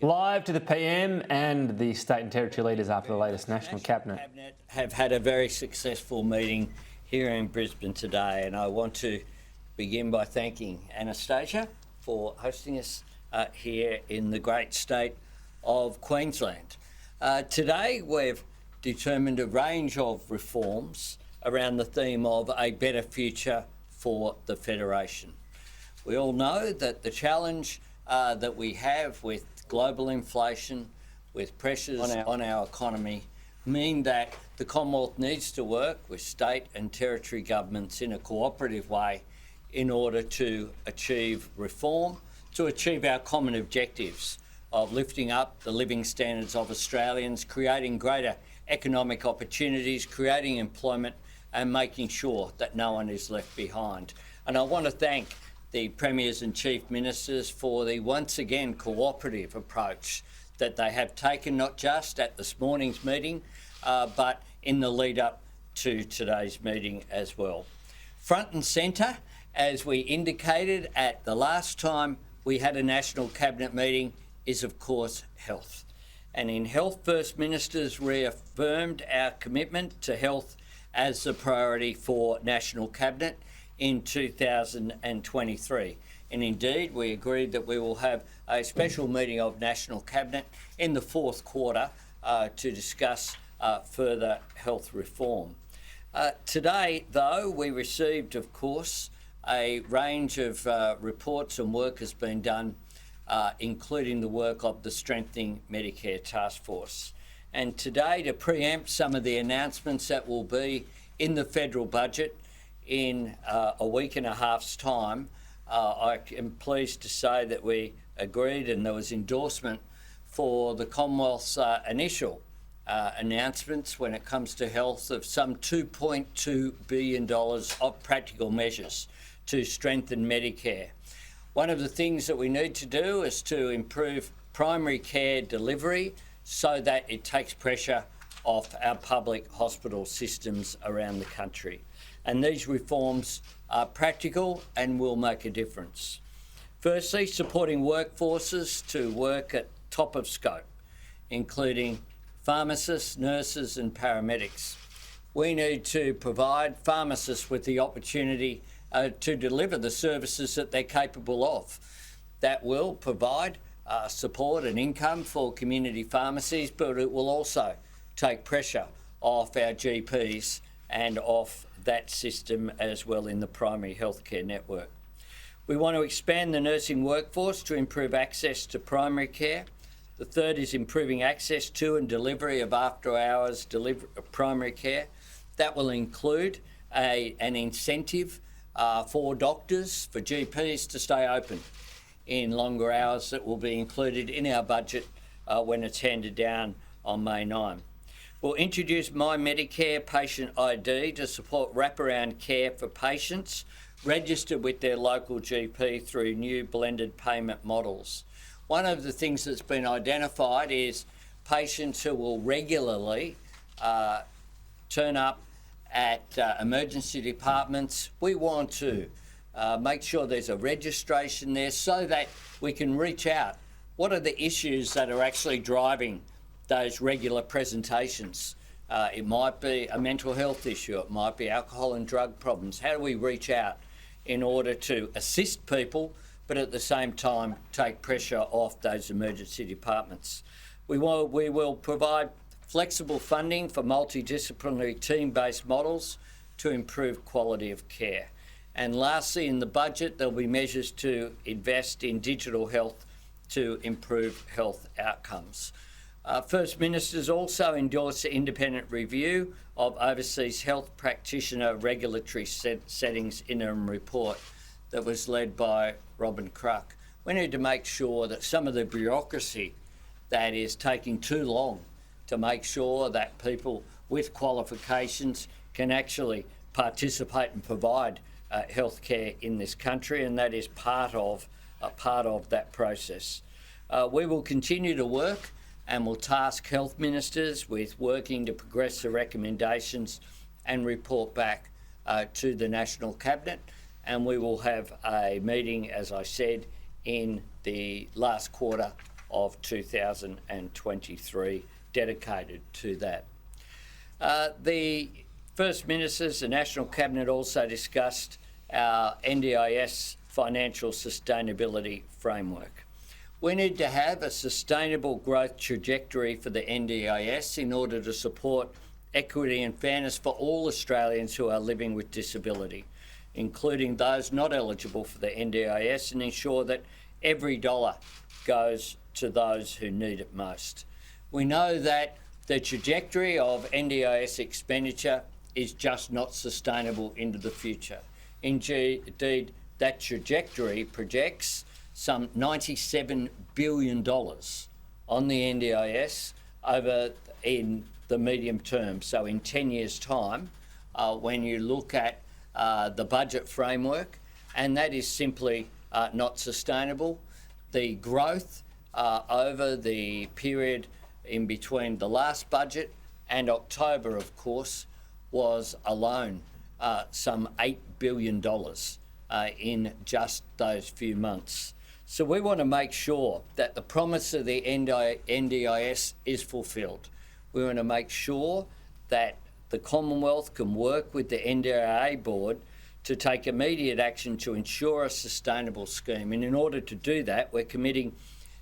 Live to the PM and the state and territory leaders after the latest National Cabinet have had a very successful meeting here in Brisbane today, and I want to begin by thanking Anastasia for hosting us here in the great state of Queensland. Today we've determined a range of reforms around the theme of a better future for the Federation. We all know that the challenge that we have with global inflation, with pressures on our economy, mean that the Commonwealth needs to work with state and territory governments in a cooperative way in order to achieve reform, to achieve our common objectives of lifting up the living standards of Australians, creating greater economic opportunities, creating employment and making sure that no one is left behind. And I want to thank the Premiers and Chief Ministers for the once again cooperative approach that they have taken, not just at this morning's meeting, but in the lead up to today's meeting as well. Front and centre, as we indicated at the last time we had a National Cabinet meeting, is of course health. And in health, First Ministers reaffirmed our commitment to health as the priority for National Cabinet in 2023. And indeed, we agreed that we will have a special meeting of National Cabinet in the fourth quarter to discuss further health reform. Today, though, we received, of course, a range of reports and work has been done, including the work of the Strengthening Medicare Task Force. And today, to preempt some of the announcements that will be in the federal budget in a week and a half's time, I am pleased to say that we agreed and there was endorsement for the Commonwealth's initial announcements when it comes to health of some $2.2 billion of practical measures to strengthen Medicare. One of the things that we need to do is to improve primary care delivery so that it takes pressure off our public hospital systems around the country. And these reforms are practical and will make a difference. Firstly, supporting workforces to work at top of scope, including pharmacists, nurses and paramedics. We need to provide pharmacists with the opportunity to deliver the services that they're capable of. That will provide support and income for community pharmacies, but it will also take pressure off our GPs and off that system as well in the primary healthcare network. We want to expand the nursing workforce to improve access to primary care. The third is improving access to and delivery of after-hours primary care. That will include an incentive for doctors, for GPs to stay open in longer hours that will be included in our budget when it's handed down on May 9. We'll introduce My Medicare Patient ID to support wraparound care for patients registered with their local GP through new blended payment models. One of the things that's been identified is patients who will regularly turn up at emergency departments. We want to make sure there's a registration there so that we can reach out. What are the issues that are actually driving those regular presentations? It might be a mental health issue, it might be alcohol and drug problems. How do we reach out in order to assist people, but at the same time take pressure off those emergency departments? We will provide flexible funding for multidisciplinary team-based models to improve quality of care. And lastly, in the budget, there'll be measures to invest in digital health to improve health outcomes. First Ministers also endorsed the independent review of overseas health practitioner regulatory settings interim report that was led by Robin Cruck. We need to make sure that some of the bureaucracy that is taking too long to make sure that people with qualifications can actually participate and provide healthcare in this country, and that is part of that process. We will continue to work and will task health ministers with working to progress the recommendations and report back to the National Cabinet. And we will have a meeting, as I said, in the last quarter of 2023 dedicated to that. The First Ministers, the National Cabinet also discussed our NDIS financial sustainability framework. We need to have a sustainable growth trajectory for the NDIS in order to support equity and fairness for all Australians who are living with disability, including those not eligible for the NDIS, and ensure that every dollar goes to those who need it most. We know that the trajectory of NDIS expenditure is just not sustainable into the future. Indeed, that trajectory projects some $97 billion on the NDIS over in the medium term. So in 10 years' time, when you look at the budget framework, and that is simply not sustainable. The growth over the period in between the last budget and October, of course, was alone some $8 billion in just those few months. So we want to make sure that the promise of the NDIS is fulfilled. We want to make sure that the Commonwealth can work with the NDIA board to take immediate action to ensure a sustainable scheme. And in order to do that, we're committing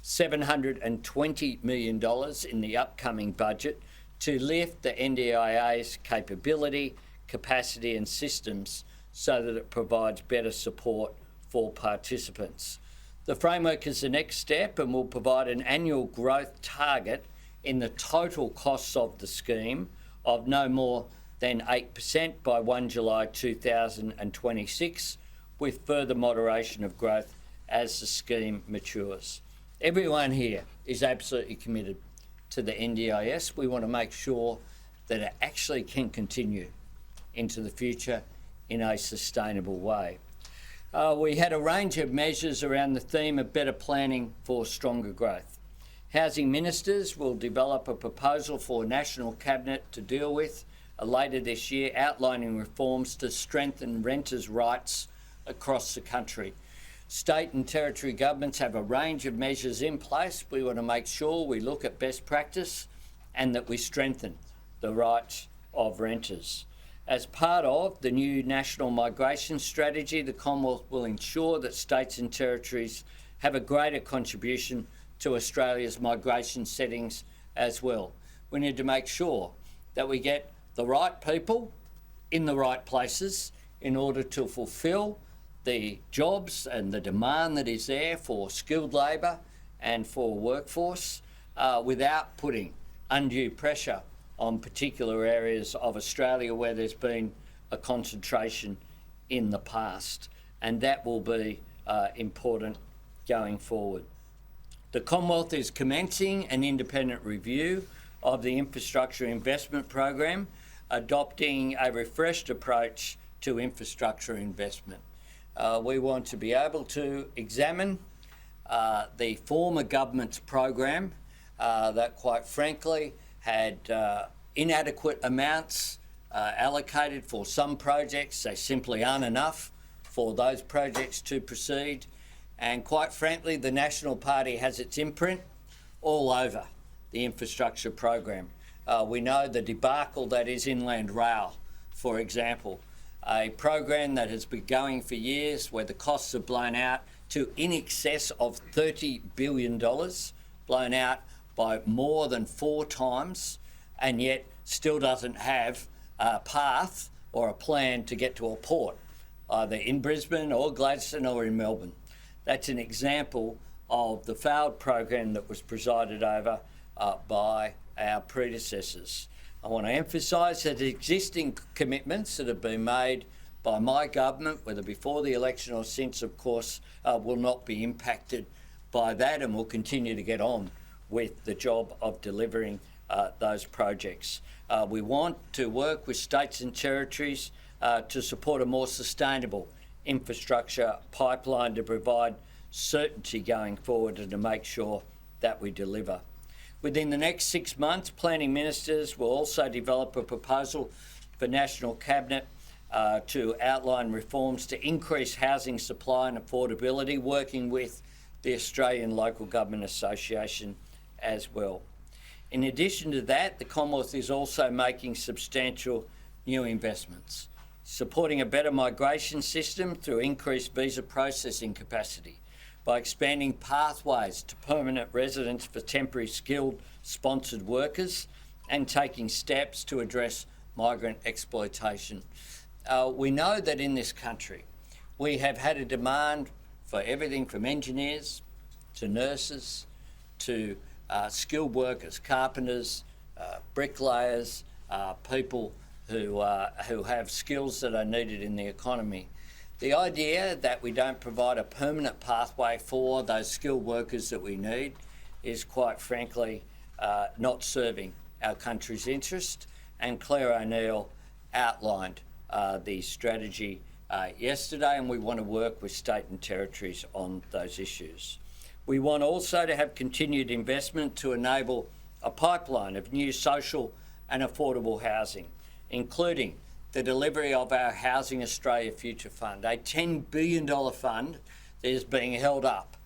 $720 million in the upcoming budget to lift the NDIA's capability, capacity and systems so that it provides better support for participants. The framework is the next step and will provide an annual growth target in the total costs of the scheme of no more than 8% by 1 July 2026, with further moderation of growth as the scheme matures. Everyone here is absolutely committed to the NDIS. We want to make sure that it actually can continue into the future in a sustainable way. We had a range of measures around the theme of better planning for stronger growth. Housing ministers will develop a proposal for National Cabinet to deal with later this year, outlining reforms to strengthen renters' rights across the country. State and territory governments have a range of measures in place. We want to make sure we look at best practice and that we strengthen the rights of renters. As part of the new National Migration Strategy, the Commonwealth will ensure that states and territories have a greater contribution to Australia's migration settings as well. We need to make sure that we get the right people in the right places in order to fulfil the jobs and the demand that is there for skilled labour and for workforce without putting undue pressure on particular areas of Australia where there's been a concentration in the past, and that will be important going forward. The Commonwealth is commencing an independent review of the infrastructure investment program, adopting a refreshed approach to infrastructure investment. We want to be able to examine the former government's program that, quite frankly, had inadequate amounts allocated for some projects. They simply aren't enough for those projects to proceed. And quite frankly, the National Party has its imprint all over the infrastructure program. We know the debacle that is Inland Rail, for example, a program that has been going for years where the costs have blown out to in excess of $30 billion, blown out by more than 4 times, and yet still doesn't have a path or a plan to get to a port, either in Brisbane or Gladstone or in Melbourne. That's an example of the failed program that was presided over by our predecessors. I want to emphasise that existing commitments that have been made by my government, whether before the election or since, of course, will not be impacted by that, and will continue to get on with the job of delivering those projects. We want to work with states and territories to support a more sustainable infrastructure pipeline to provide certainty going forward and to make sure that we deliver. Within the next 6 months, planning ministers will also develop a proposal for National Cabinet to outline reforms to increase housing supply and affordability, working with the Australian Local Government Association as well. In addition to that, the Commonwealth is also making substantial new investments, supporting a better migration system through increased visa processing capacity, by expanding pathways to permanent residence for temporary skilled sponsored workers, and taking steps to address migrant exploitation. We know that in this country we have had a demand for everything from engineers to nurses to skilled workers, carpenters, bricklayers, people who have skills that are needed in the economy. The idea that we don't provide a permanent pathway for those skilled workers that we need is, quite frankly, not serving our country's interest, and Claire O'Neill outlined the strategy yesterday, and we want to work with state and territories on those issues. We want also to have continued investment to enable a pipeline of new social and affordable housing, including the delivery of our Housing Australia Future Fund, a $10 billion fund that is being held up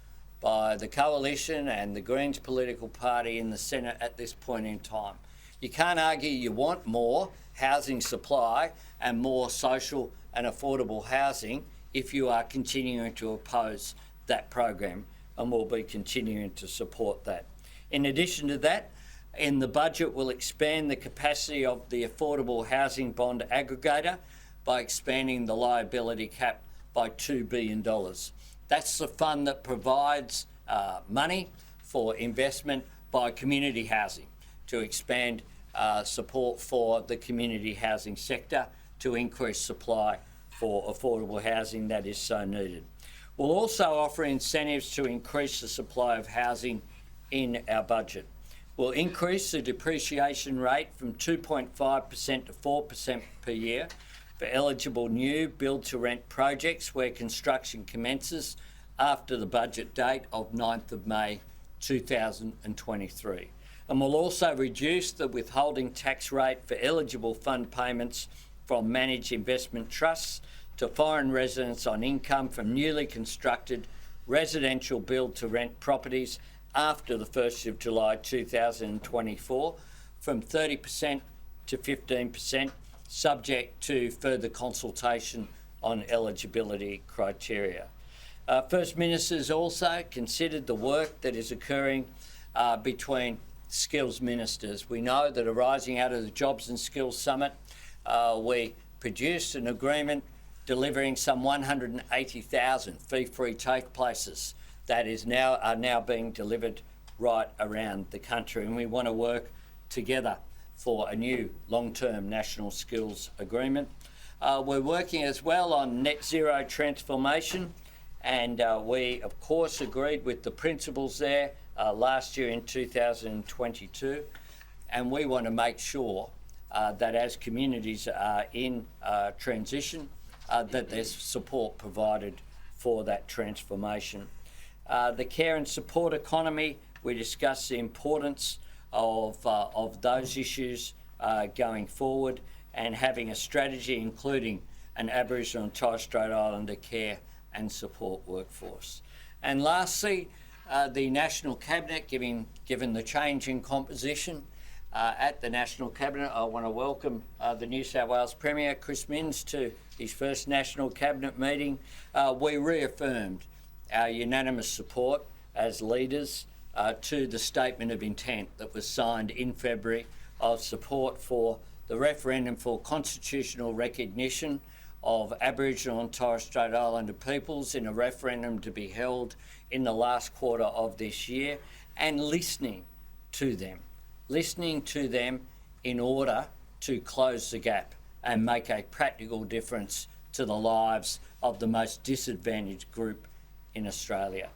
by the Coalition and the Greens political party in the Senate at this point in time. You can't argue you want more housing supply and more social and affordable housing if you are continuing to oppose that program, and we'll be continuing to support that. In addition to that, in the budget, we'll expand the capacity of the Affordable Housing Bond Aggregator by expanding the liability cap by $2 billion. That's the fund that provides money for investment by community housing to expand support for the community housing sector to increase supply for affordable housing that is so needed. We'll also offer incentives to increase the supply of housing in our budget. We'll increase the depreciation rate from 2.5% to 4% per year for eligible new build-to-rent projects where construction commences after the budget date of 9th of May 2023. And we'll also reduce the withholding tax rate for eligible fund payments from managed investment trusts to foreign residents on income from newly constructed residential build-to-rent properties after the 1st of July 2024 from 30% to 15%, subject to further consultation on eligibility criteria. First Minister's also considered the work that is occurring between skills ministers. We know that arising out of the Jobs and Skills Summit, we produced an agreement delivering some 180,000 fee-free TAFE places that are now being delivered right around the country, and we want to work together for a new long-term national skills agreement. We're working as well on net zero transformation, and we of course agreed with the principles there last year in 2022, and we want to make sure that as communities are in transition, that there's support provided for that transformation. The care and support economy, we discussed the importance of those issues going forward, and having a strategy including an Aboriginal and Torres Strait Islander care and support workforce. And lastly, the National Cabinet, given the change in composition at the National Cabinet, I want to welcome the New South Wales Premier, Chris Minns, to his first National Cabinet meeting. We reaffirmed our unanimous support as leaders to the statement of intent that was signed in February of support for the referendum for constitutional recognition of Aboriginal and Torres Strait Islander peoples in a referendum to be held in the last quarter of this year, and listening to them in order to close the gap and make a practical difference to the lives of the most disadvantaged group in Australia.